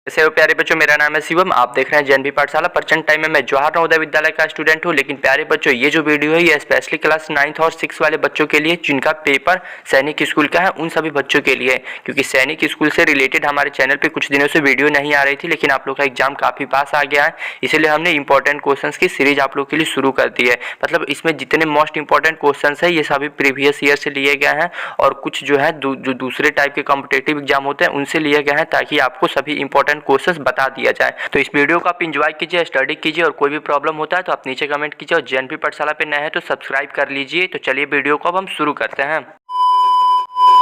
कैसे हो प्यारे बच्चों, मेरा नाम है शिवम। आप देख रहे हैं जेएनवी पाठशाला। प्रचंड टाइम में मैं जवाहर नवोदय विद्यालय का स्टूडेंट हूं। लेकिन प्यारे बच्चों, ये जो वीडियो है ये स्पेशली क्लास 9th और 6 वाले बच्चों के लिए जिनका पेपर सैनिक स्कूल का है, उन सभी बच्चों के लिए। क्योंकि सैनिक स्कूल से रिलेटेड हमारे चैनल पे कुछ दिनों से वीडियो नहीं आ रही थी, लेकिन आप लोग का एग्जाम काफी पास आ गया है, इसलिए हमने इंपॉर्टेंट क्वेश्चन की सीरीज आप लोग के लिए शुरू कर दी है। मतलब इसमें जितने मोस्ट इंपॉर्टेंट क्वेश्चन है ये सभी प्रीवियस ईयर से लिए गए हैं, और कुछ जो है जो दूसरे टाइप के कॉम्पिटेटिव एग्जाम होते हैं उनसे लिए गए हैं, ताकि आपको सभी इंपॉर्टेंट क्वेश्चन बता दिया जाए। तो इस वीडियो को आप एंजॉय कीजिए, स्टडी कीजिए, और कोई भी प्रॉब्लम होता है तो आप नीचे कमेंट कीजिए, और जेएनवी पाठशाला पे नए हैं तो सब्सक्राइब कर लीजिए। तो चलिए वीडियो को अब हम शुरू करते हैं।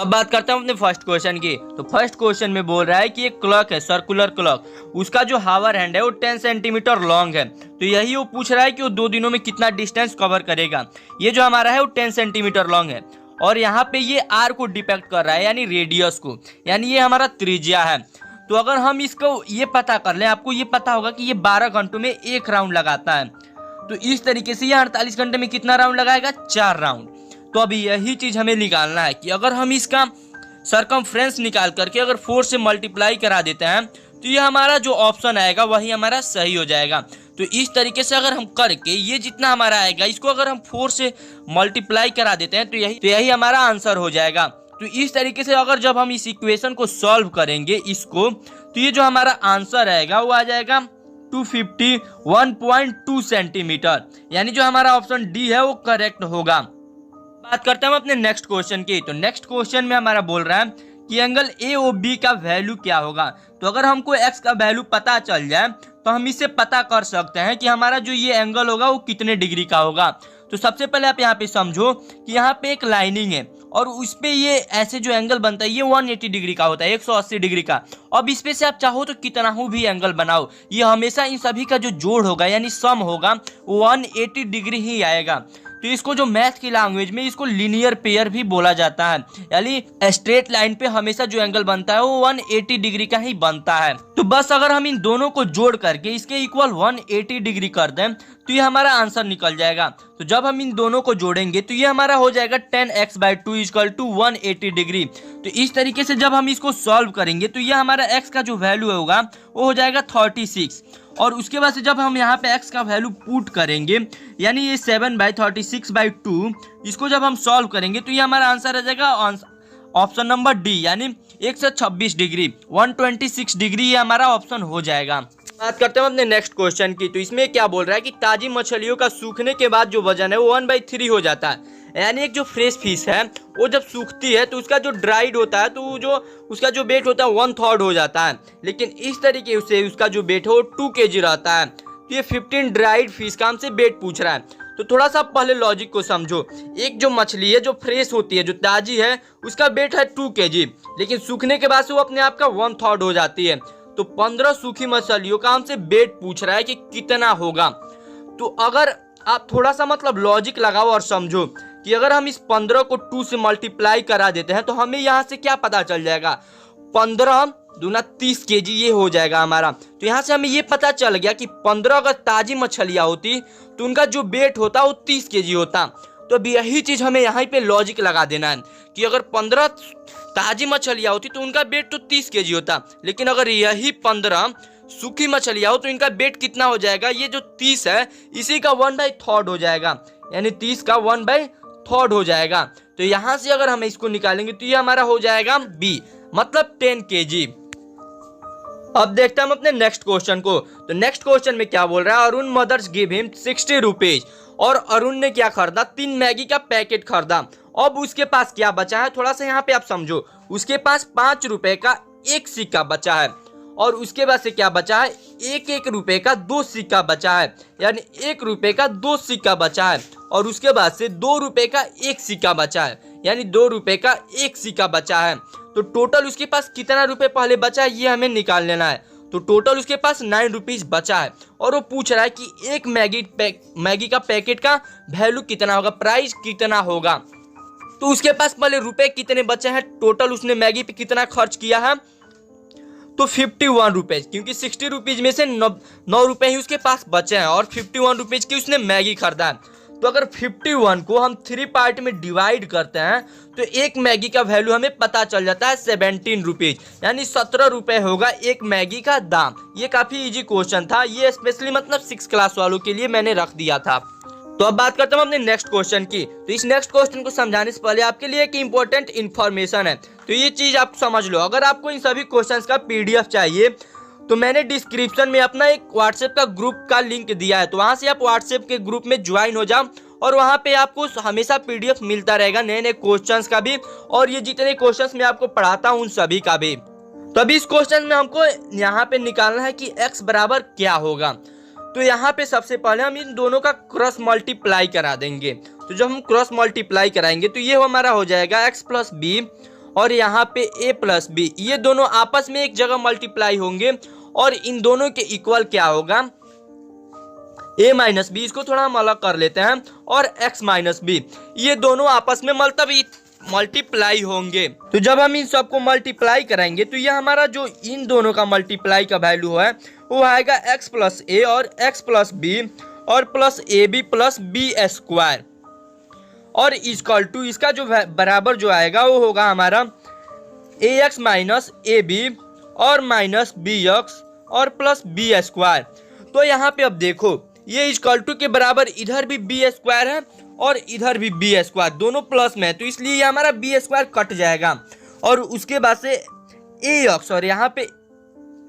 अब बात करता हूँ अपने फर्स्ट क्वेश्चन की। तो फर्स्ट क्वेश्चन में बोल रहा है कि एक क्लॉक है, सर्कुलर क्लॉक, उसका जो हावर हैंड है वो 10 सेंटीमीटर लॉन्ग है। तो यही वो पूछ रहा है कि वो 2 दिनों में कितना डिस्टेंस कवर करेगा। ये जो हमारा है वो 10 सेंटीमीटर लॉन्ग है, और यहाँ पे ये आर को डिपेक्ट कर रहा है, यानी रेडियस को, यानी ये हमारा त्रिज्या है। तो अगर हम इसको ये पता कर लें, आपको ये पता होगा कि ये 12 घंटों में 1 राउंड लगाता है। तो इस तरीके से ये 48 घंटे में कितना राउंड लगाएगा? 4 राउंड। तो अभी यही चीज हमें निकालना है कि अगर हम इसका सरकमफ्रेंस निकाल करके अगर 4 से मल्टीप्लाई करा देते हैं तो ये हमारा जो ऑप्शन आएगा वही हमारा सही हो जाएगा। तो इस तरीके से अगर हम करके ये जितना हमारा आएगा इसको अगर हम 4 से मल्टीप्लाई करा देते हैं तो यही हमारा आंसर हो जाएगा। तो इस तरीके से अगर जब हम इस इक्वेशन को सॉल्व करेंगे इसको, तो ये जो हमारा आंसर आएगा वो आ जाएगा 251.2 सेंटीमीटर, यानी जो हमारा ऑप्शन डी है वो करेक्ट होगा। बात करते हैं हम अपने नेक्स्ट क्वेश्चन की। तो नेक्स्ट क्वेश्चन में हमारा बोल रहा है कि एंगल ए ओ बी का वैल्यू क्या होगा। तो अगर हमको एक्स का वैल्यू पता चल जाए तो हम इससे पता कर सकते हैं कि हमारा जो ये एंगल होगा वो कितने डिग्री का होगा। तो सबसे पहले आप यहाँ पे समझो कि यहाँ पे एक लाइनिंग है, और उस पे ये ऐसे जो एंगल बनता है ये 180 डिग्री का होता है, 180 डिग्री का। अब इस पे से आप चाहो तो कितना हो भी एंगल बनाओ, ये हमेशा इन सभी का जो जोड़ होगा यानी सम होगा 180 डिग्री ही आएगा। तो इसको जो मैथ की लैंग्वेज में इसको लीनियर पेयर भी बोला जाता है, यानी स्ट्रेट लाइन पे हमेशा जो एंगल बनता है वो 180 डिग्री का ही बनता है। तो बस अगर हम इन दोनों को जोड़ करके इसके इक्वल 180 डिग्री कर दें तो ये हमारा आंसर निकल जाएगा। तो जब हम इन दोनों को जोड़ेंगे तो ये हमारा हो जाएगा 10x/2 = 180 डिग्री। तो इस तरीके से जब हम इसको सॉल्व करेंगे तो ये हमारा x का जो वैल्यू होगा वो हो जाएगा 36, और उसके बाद से जब हम यहाँ पे x का वैल्यू पुट करेंगे यानी ये 7/36/2, इसको जब हम सॉल्व करेंगे तो ये हमारा आंसर आ जाएगा ऑप्शन नंबर डी, यानी 126 डिग्री, 126 डिग्री ये हमारा ऑप्शन हो जाएगा। बात करते हैं अपने नेक्स्ट क्वेश्चन की। तो इसमें क्या बोल रहा है कि ताजी मछलियों का सूखने के बाद जो वजन है वो 1/3 हो जाता है। यानी एक जो फ्रेश फिश है वो जब सूखती है तो उसका जो ड्राइड होता है तो जो उसका जो वेट होता है 1/3 हो जाता है, लेकिन इस तरीके से उसका जो वेट है वो 2 kg रहता है। तो ये 15 ड्राइड फिश का हमसे वेट पूछ रहा है। तो थोड़ा सा पहले लॉजिक को समझो। एक जो मछली है जो फ्रेश होती है, जो ताजी है, उसका वेट है 2 kg, लेकिन सूखने के बाद से वो अपने आप का 1/3 हो जाती है। तो 15 सूखी मछलियों का हमसे वेट पूछ रहा है कि कितना होगा। तो अगर आप थोड़ा सा मतलब लॉजिक लगाओ और समझो कि अगर हम इस 15 को 2 से मल्टीप्लाई करा देते हैं तो हमें यहाँ से क्या पता चल जाएगा, 15 दूना 30 kg ये हो जाएगा हमारा। तो यहाँ से हमें ये पता चल गया कि 15 अगर ताजी मछलियाँ होती तो उनका जो वेट होता वो 30 kg होता। तो अब यही चीज हमें यहाँ पे लॉजिक लगा देना है कि अगर 15 ताजी मछलियाँ होती तो उनका वेट तो 30 kg होता, लेकिन अगर यही 15 सूखी मछलियाँ हो तो इनका वेट कितना हो जाएगा, ये जो 30 है इसी का 1/3 हो जाएगा, यानी 30 का 1/3 हो जाएगा। तो यहाँ से अगर हम इसको निकालेंगे तो ये हमारा हो जाएगा बी, मतलब 10 kg। अब देखते हैं हम अपने नेक्स्ट क्वेश्चन को। तो नेक्स्ट क्वेश्चन में क्या बोल रहा है, Arun mothers give him 60 rupees, और अरुण ने क्या खरीदा, 3 मैगी का पैकेट खरीदा। अब उसके पास क्या बचा है, थोड़ा सा यहाँ पे आप समझो, उसके पास 5 रुपए का 1 सिक्का बचा है, और उसके बाद से क्या बचा है, 1 रुपए का 2 सिक्का बचा है, यानी 1 रुपए का 2 सिक्का बचा है, और उसके बाद से 2 रुपए का 1 सिक्का बचा है, यानी 2 रुपए का 1 सिक्का बचा है। तो टोटल उसके पास कितना रुपए पहले बचा है ये हमें निकाल लेना है। तो टोटल उसके पास 9 रुपीज बचा है, और वो पूछ रहा है कि एक मैगी का पैकेट का वैल्यू कितना होगा, प्राइस कितना होगा। तो उसके पास पहले रुपए कितने बचे हैं, टोटल उसने मैगी पे कितना खर्च किया है, तो 51 रुपीज, क्योंकि 60 रुपीज में से 9 रुपए ही उसके पास बचे हैं और 51 रुपीज की उसने मैगी खरीदा है। तो अगर 51 को हम 3 पार्ट में डिवाइड करते हैं तो एक मैगी का वैल्यू हमें पता चल जाता है 17 रुपीज, यानी 17 रुपए होगा एक मैगी का दाम। ये काफी इजी क्वेश्चन था, ये स्पेशली मतलब 6 क्लास वालों के लिए मैंने रख दिया था। तो अब बात करता हूँ अपने नेक्स्ट क्वेश्चन की। तो इस नेक्स्ट क्वेश्चन को समझाने से पहले आपके लिए एक इंपॉर्टेंट इन्फॉर्मेशन है, तो ये चीज आप समझ लो। अगर आपको इन सभी क्वेश्चंस का पीडीएफ चाहिए तो मैंने डिस्क्रिप्शन में अपना एक व्हाट्सएप का ग्रुप का लिंक दिया है, तो वहां से आप व्हाट्सएप के ग्रुप में ज्वाइन हो जाओ और वहां पे आपको हमेशा पीडीएफ मिलता रहेगा नए नए क्वेश्चंस का भी, और ये जितने क्वेश्चंस मैं आपको पढ़ाता हूँ उन सभी का भी। तो अभी इस क्वेश्चन में हमको यहाँ पे निकालना है कि x बराबर क्या होगा। तो यहाँ पे सबसे पहले हम इन दोनों का क्रॉस मल्टीप्लाई करा देंगे। तो जब हम क्रॉस मल्टीप्लाई कराएंगे तो ये हमारा हो जाएगा x प्लस बी और यहाँ पे a प्लस बी, ये दोनों आपस में एक जगह मल्टीप्लाई होंगे और इन दोनों के इक्वल क्या होगा a माइनस बी। इसको थोड़ा हम अलग कर लेते हैं, और x माइनस बी, ये दोनों आपस में मल्टीप्लाई होंगे। तो जब हम इन सबको मल्टीप्लाई कराएंगे तो ये हमारा जो इन दोनों का मल्टीप्लाई का वैल्यू है वो आएगा x प्लस ए और x प्लस बी और plus A B plus B square, और इक्वल टू इसका जो बराबर जो आएगा वो होगा हमारा A X minus A B और माइनस बी एक्स और प्लस बी स्क्वायर। तो यहाँ पे अब देखो ये इक्वल टू के बराबर इधर भी बी स्क्वायर है और इधर भी बी स्क्वायर, दोनों प्लस में है, तो इसलिए ये हमारा बी स्क्वायर कट जाएगा और उसके बाद से ए एक्स, और यहाँ पे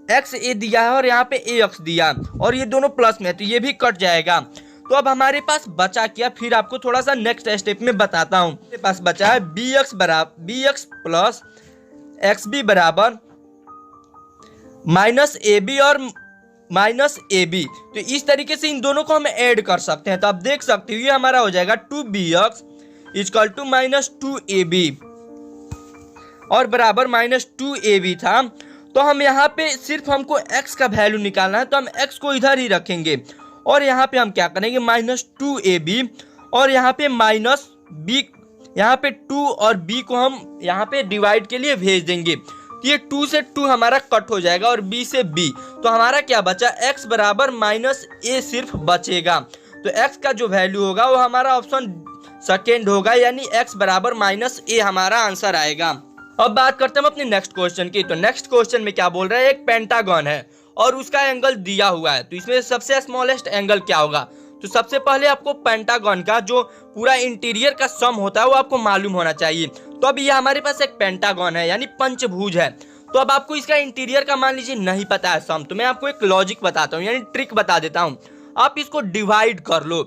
एक्स ए दिया है और यहाँ पे ए एक्स दिया और ये दोनों प्लस में है तो ये भी कट जाएगा। तो अब हमारे पास बचा क्या, फिर आपको थोड़ा सा नेक्स्ट स्टेप में बताता हूँ। मेरे पास बचा है B X plus X B बराबर माइनस ए बी और माइनस ए बी। तो इस तरीके से इन दोनों को हम ऐड कर सकते हैं। तो आप देख सकते हो ये हमारा हो जाएगा 2bx equal to minus 2ab और बराबर माइनस 2ab था। तो हम यहाँ पे सिर्फ हमको x का वैल्यू निकालना है, तो हम x को इधर ही रखेंगे और यहाँ पे हम क्या करेंगे माइनस 2ab और यहाँ पे माइनस b, यहाँ पे 2 और b को हम यहाँ पे डिवाइड के लिए भेज देंगे। ये 2 से 2 हमारा कट हो जाएगा और b से b, तो हमारा क्या बचा x बराबर माइनस a सिर्फ बचेगा। तो x का जो वैल्यू होगा वो हमारा ऑप्शन सेकेंड होगा, यानी x बराबर माइनस a हमारा आंसर आएगा। अब बात करते हैं अपने नेक्स्ट क्वेश्चन की। तो नेक्स्ट क्वेश्चन में क्या बोल रहा है, एक पेंटागन है और उसका एंगल दिया हुआ है, तो इसमें सबसे स्मॉलेस्ट एंगल क्या होगा। तो सबसे पहले आपको पेंटागन का जो पूरा इंटीरियर का सम होता है वो आपको मालूम होना चाहिए। तो अब ये हमारे पास एक पेंटागन है यानी पंचभुज है। तो अब आपको इसका इंटीरियर का मान लीजिए नहीं पता है सम, तो मैं आपको एक लॉजिक बताता हूँ यानी ट्रिक बता देता हूँ। आप इसको डिवाइड कर लो।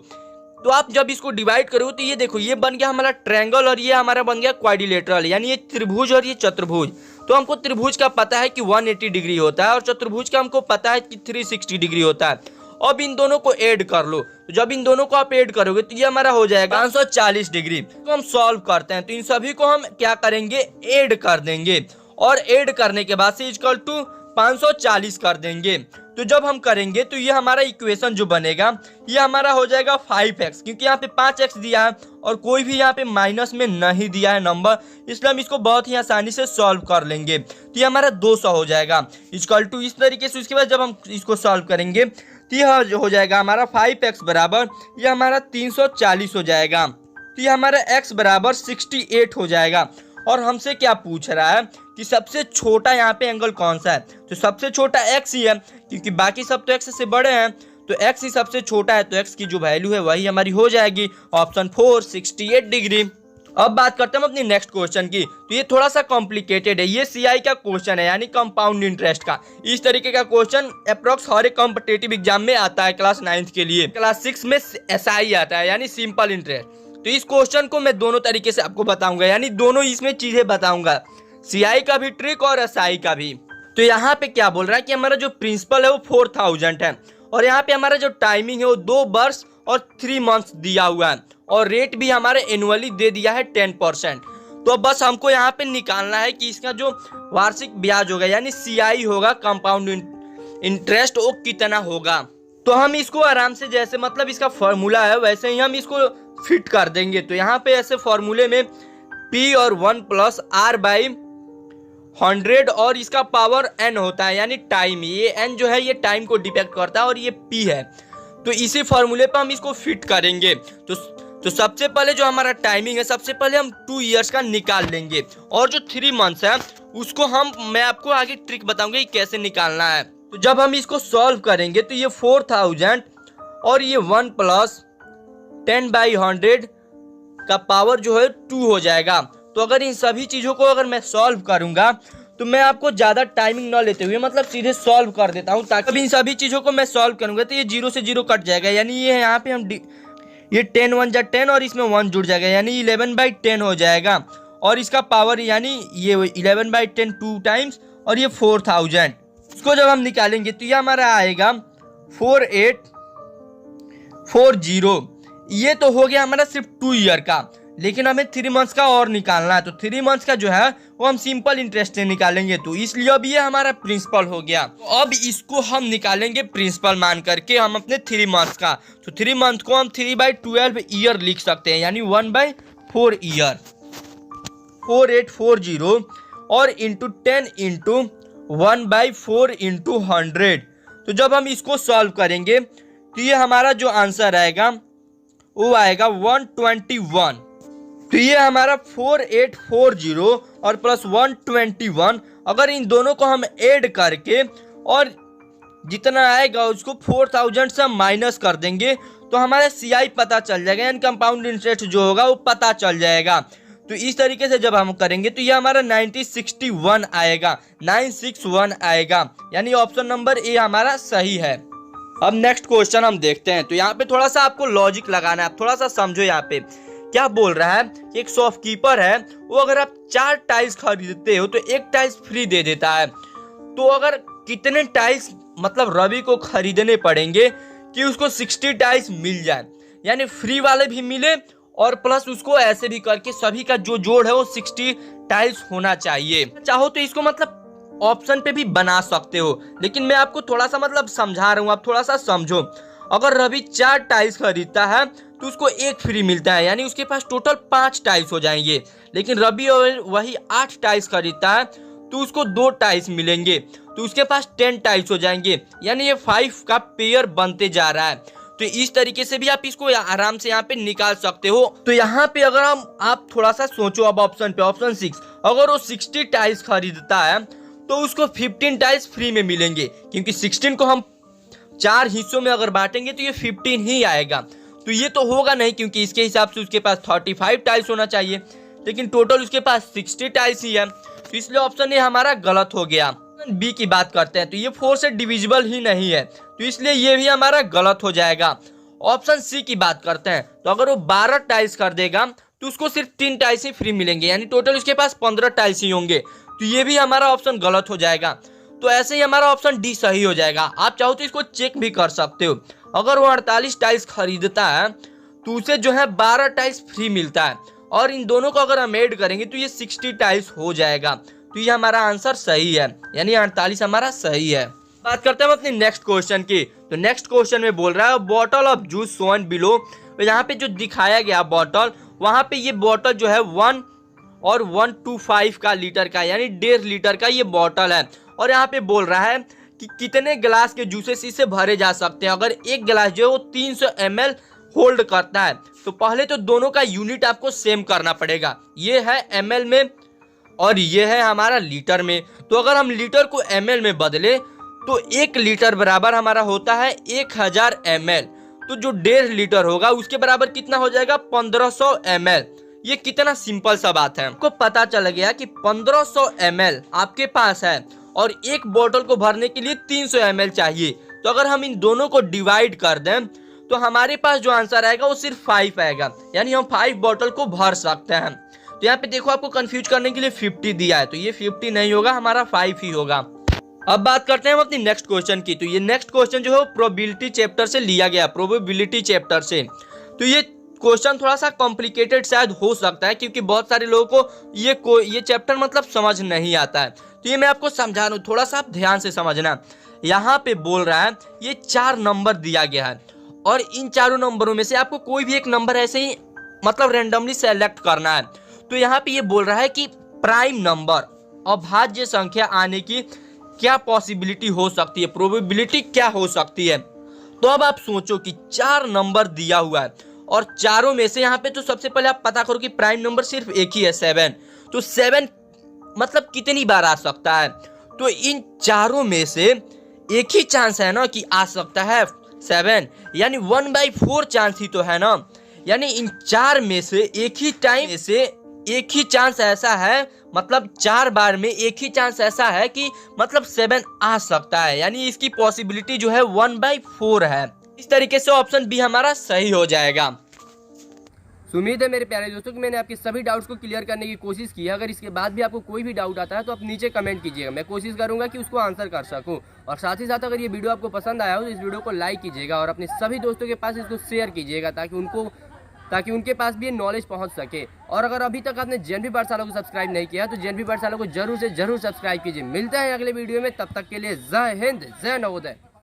तो आप जब इसको डिवाइड करो तो ये देखो ये बन गया हमारा ट्रायंगल और ये हमारा बन गया क्वाड्रिलेटरल, यानी ये त्रिभुज और ये चतुर्भुज। तो हमको त्रिभुज का पता है कि 180 डिग्री होता है और चतुर्भुज का हमको पता है कि 360 डिग्री होता है। अब इन दोनों को ऐड कर लो। तो जब इन दोनों को आप ऐड करोगे तो ये हमारा हो जाएगा 540 डिग्री। तो हम सॉल्व करते हैं, तो इन सभी को हम क्या करेंगे ऐड कर देंगे और ऐड करने के बाद से इक्वल टू 540 कर देंगे। तो जब हम करेंगे तो ये हमारा इक्वेशन जो बनेगा ये हमारा हो जाएगा 5x, क्योंकि यहाँ पे 5x दिया है और कोई भी यहाँ पे माइनस में नहीं दिया है नंबर, इसलिए हम इसको बहुत ही आसानी से सॉल्व कर लेंगे। तो ये हमारा 200 हो जाएगा इक्वल टू इस तरीके से। उसके बाद जब हम इसको सॉल्व करेंगे तो यह हो जाएगा हमारा 5x बराबर ये हमारा 340 हो जाएगा। तो ये हमारा x बराबर 68 हो जाएगा। और हमसे क्या पूछ रहा है कि सबसे छोटा यहाँ पे एंगल कौन सा है। तो सबसे छोटा x ही है, क्योंकि बाकी सब तो x से बड़े हैं, तो x ही सबसे छोटा है, तो x की जो वैल्यू है वही हमारी हो जाएगी ऑप्शन 4 68 डिग्री। अब बात करते हैं अपनी नेक्स्ट क्वेश्चन की। तो ये थोड़ा सा कॉम्प्लिकेटेड है, ये CI का क्वेश्चन है यानी कंपाउंड इंटरेस्ट का। इस तरीके का क्वेश्चन अप्रोक्स हर एक कॉम्पिटेटिव एग्जाम में आता है क्लास 9th के लिए। क्लास 6 में SI आता है यानी सिंपल इंटरेस्ट। तो इस क्वेश्चन को मैं दोनों तरीके से आपको बताऊंगा, यानी दोनों इसमें चीजें बताऊंगा, CI का भी ट्रिक और SI का भी। तो यहाँ पे क्या बोल रहा है कि हमारा जो प्रिंसिपल है वो 4000 है और यहाँ पे हमारा जो टाइमिंग है वो 2 वर्ष और 3 मंथ्स दिया हुआ है और रेट भी हमारे एनुअली दे दिया है 10%। तो बस हमको यहाँ पे निकालना है कि इसका जो वार्षिक ब्याज होगा यानी CI होगा कंपाउंड इंटरेस्ट वो कितना होगा। तो हम इसको आराम से जैसे मतलब इसका फॉर्मूला है वैसे ही हम इसको फिट कर देंगे। तो यहाँ पे ऐसे फॉर्मूले में P और 1 प्लस R बाई 100 और इसका पावर N होता है यानी टाइम। ये N जो है ये टाइम को डिपेक्ट करता है और ये P है। तो इसी फॉर्मूले पर हम इसको फिट करेंगे। तो सबसे पहले जो हमारा टाइमिंग है, सबसे पहले हम 2 ईयर्स का निकाल लेंगे और जो 3 मंथ्स है उसको मैं आपको आगे ट्रिक बताऊंगा कि कैसे निकालना है। तो जब हम इसको सॉल्व करेंगे तो ये 4000 और ये 1 + 10/100 का पावर जो है 2 हो जाएगा। तो अगर इन सभी चीज़ों को अगर मैं सॉल्व करूंगा तो मैं आपको ज़्यादा टाइमिंग न लेते हुए मतलब सीधे सॉल्व कर देता हूं, ताकि इन सभी चीज़ों को मैं सॉल्व करूंगा तो ये 0 से 0 कट जाएगा, यानी ये यहाँ पे हम ये 10 1 जा 10 और इसमें 1 जुड़ जाएगा, यानी 11/10 हो जाएगा। और इसका पावर यानी ये 11/10 2 टाइम्स और ये 4000। इसको जब हम निकालेंगे तो ये हमारा आएगा 4840। ये तो हो गया हमारा सिर्फ 2 ईयर का, लेकिन हमें 3 मंथ्स का और निकालना है। तो 3 मंथ्स का जो है वो हम सिंपल इंटरेस्ट से निकालेंगे, तो इसलिए अब ये हमारा प्रिंसिपल हो गया। तो अब इसको हम निकालेंगे प्रिंसिपल मान करके हम अपने 3 मंथ्स का। तो 3 मंथ को हम 3/12 ईयर लिख सकते हैं, यानी 1/4 ईयर 4840 और इंटू 10 इंटू 1/4 इंटू 100। तो जब हम इसको सॉल्व करेंगे तो ये हमारा जो आंसर आएगा वो आएगा 121। तो ये हमारा 4840 और प्लस 121, अगर इन दोनों को हम ऐड करके और जितना आएगा उसको 4000 से हम माइनस कर देंगे तो हमारा CI पता चल जाएगा, यानी कंपाउंड इंटरेस्ट जो होगा वो पता चल जाएगा। तो इस तरीके से जब हम करेंगे तो ये हमारा 961 आएगा, 961 आएगा, यानी ऑप्शन नंबर ए हमारा सही है। अब नेक्स्ट क्वेश्चन हम देखते हैं। तो यहाँ पे थोड़ा सा आपको लॉजिक लगाना है, आप थोड़ा सा समझो। यहाँ पे क्या बोल रहा है कि एक शॉपकीपर है, वो अगर आप 4 टाइल्स खरीदते हो तो 1 टाइल्स फ्री दे देता है। तो अगर कितने टाइल्स मतलब रवि को खरीदने पड़ेंगे कि उसको 60 टाइल्स मिल जाए, यानी फ्री वाले भी मिले और प्लस उसको ऐसे भी करके सभी का जो जोड़ है वो 60 टाइल्स होना चाहिए। चाहो तो इसको मतलब ऑप्शन पे भी बना सकते हो, लेकिन मैं आपको थोड़ा सा मतलब समझा रहा हूँ, आप थोड़ा सा समझो। अगर रवि 4 टाइल्स खरीदता है तो उसको 1 फ्री मिलता है, यानी उसके पास टोटल 5 टाइल्स हो जाएंगे। लेकिन रवि वही 8 टाइल्स खरीदता है तो उसको 2 टाइल्स मिलेंगे, तो उसके पास 10 टाइल्स हो जाएंगे, यानी ये 5 का पेयर बनते जा रहा है। तो इस तरीके से भी आप इसको आराम से यहाँ पे निकाल सकते हो। तो यहाँ पे अगर आप थोड़ा सा सोचो, अब ऑप्शन पे ऑप्शन 6, अगर वो 60 टाइल्स खरीदता है तो उसको 15 टाइल्स फ्री में मिलेंगे, क्योंकि 16 को हम 4 हिस्सों में अगर बांटेंगे तो ये 15 ही आएगा। तो ये तो होगा नहीं, क्योंकि इसके हिसाब से उसके पास 35 टाइल्स होना चाहिए, लेकिन टोटल उसके पास 60 टाइल्स ही है। तो इसलिए ऑप्शन ए हमारा गलत हो गया। बी की बात करते हैं तो ये 4 से डिविजिबल ही नहीं है, तो इसलिए ये भी हमारा गलत हो जाएगा। ऑप्शन सी की बात करते हैं तो अगर वो 12 टाइल्स कर देगा तो उसको सिर्फ 3 टाइल्स ही फ्री मिलेंगे, यानी टोटल उसके पास 15 टाइल्स ही होंगे। तो ये भी हमारा ऑप्शन गलत हो जाएगा। तो ऐसे ही हमारा ऑप्शन डी सही हो जाएगा। आप चाहो तो इसको चेक भी कर सकते हो। अगर वो 48 टाइल्स खरीदता है तो उसे जो है 12 टाइल्स फ्री मिलता है, और इन दोनों को अगर हम ऐड करेंगे तो ये 60 टाइल्स हो जाएगा। तो ये हमारा आंसर सही है, यानी 48 हमारा सही है। बात करते हैं हम अपने नेक्स्ट क्वेश्चन की। तो नेक्स्ट क्वेश्चन में बोल रहा है bottle of juice Son below. तो यहाँ पे जो दिखाया गया बॉटल, वहां पे ये बॉटल जो है 1 और 125 का लीटर का, यानी 1.5 लीटर का ये बॉटल है। और यहाँ पे बोल रहा है कि कितने गिलास के जूसेस इससे भरे जा सकते हैं। अगर एक गिलास जो है वो 300 ml होल्ड करता है, तो पहले तो दोनों का यूनिट आपको सेम करना पड़ेगा। ये है ml में और ये है हमारा लीटर में। तो अगर हम लीटर को ml में बदले तो 1 लीटर बराबर हमारा होता है 1000 ml। तो जो 1.5 लीटर होगा उसके बराबर कितना हो जाएगा 1500 ml। ये कितना सिंपल सा बात है। आपको पता चल गया कि 1500 ml आपके पास है और एक बोतल को भरने के लिए 300 ml चाहिए। तो अगर हम इन दोनों को डिवाइड कर दें तो हमारे पास जो आंसर आएगा वो सिर्फ 5 आएगा, यानी हम 5 बोतल को भर सकते हैं। तो यहाँ पे देखो आपको कंफ्यूज करने के लिए 50 दिया है, तो ये 50 नहीं होगा, हमारा 5 ही होगा। अब बात करते हैं हम अपनी नेक्स्ट क्वेश्चन की। तो ये नेक्स्ट क्वेश्चन जो है प्रोबेबिलिटी चैप्टर से लिया गया, प्रोबेबिलिटी चैप्टर से। तो ये क्वेश्चन थोड़ा सा कॉम्प्लिकेटेड शायद हो सकता है, क्योंकि बहुत सारे लोगों को ये चैप्टर मतलब समझ नहीं आता है। तो ये मैं आपको समझा रहा हूँ, थोड़ा सा आप ध्यान से समझना। यहाँ पे बोल रहा है ये 4 नंबर दिया गया है और इन चारों नंबरों में से आपको कोई भी एक नंबर ऐसे ही मतलब रेंडमली सेलेक्ट करना है। तो यहाँ पे ये बोल रहा है कि प्राइम नंबर अभाज्य संख्या आने की क्या पॉसिबिलिटी हो सकती है, प्रोबेबिलिटी क्या हो सकती है। तो अब आप सोचो कि 4 नंबर दिया हुआ है और चारों में से यहाँ पे तो सबसे पहले आप पता करो कि प्राइम नंबर सिर्फ एक ही है 7। तो 7 मतलब कितनी बार आ सकता है? तो इन चारों में से एक ही चांस है ना कि आ सकता है 7, यानी 1/4 चांस ही तो है ना। यानी इन 4 में से एक ही टाइम में से एक ही चांस ऐसा है, मतलब 4 बार में एक ही चांस ऐसा है कि मतलब 7 आ सकता है, यानी इसकी पॉसिबिलिटी जो है 1/4 है। इस तरीके से ऑप्शन बी हमारा सही हो जाएगा। उम्मीद है मेरे प्यारे दोस्तों कि मैंने आपके सभी डाउट्स को क्लियर करने की कोशिश की है। अगर इसके बाद भी आपको कोई भी डाउट आता है तो आप नीचे कमेंट कीजिएगा, मैं कोशिश करूंगा कि उसको आंसर कर सकूं। और साथ ही साथ अगर ये वीडियो आपको पसंद आया हो तो इस वीडियो को लाइक कीजिएगा और अपने सभी दोस्तों के पास इसको शेयर कीजिएगा ताकि उनके पास भी ये नॉलेज पहुंच सके। और अगर अभी तक आपने जेएनवी पाठशाला को सब्सक्राइब नहीं किया तो जेएनवी पाठशाला को जरूर से जरूर सब्सक्राइब कीजिए। मिलते हैं अगले वीडियो में, तब तक के लिए जय हिंद, जय नवोदय।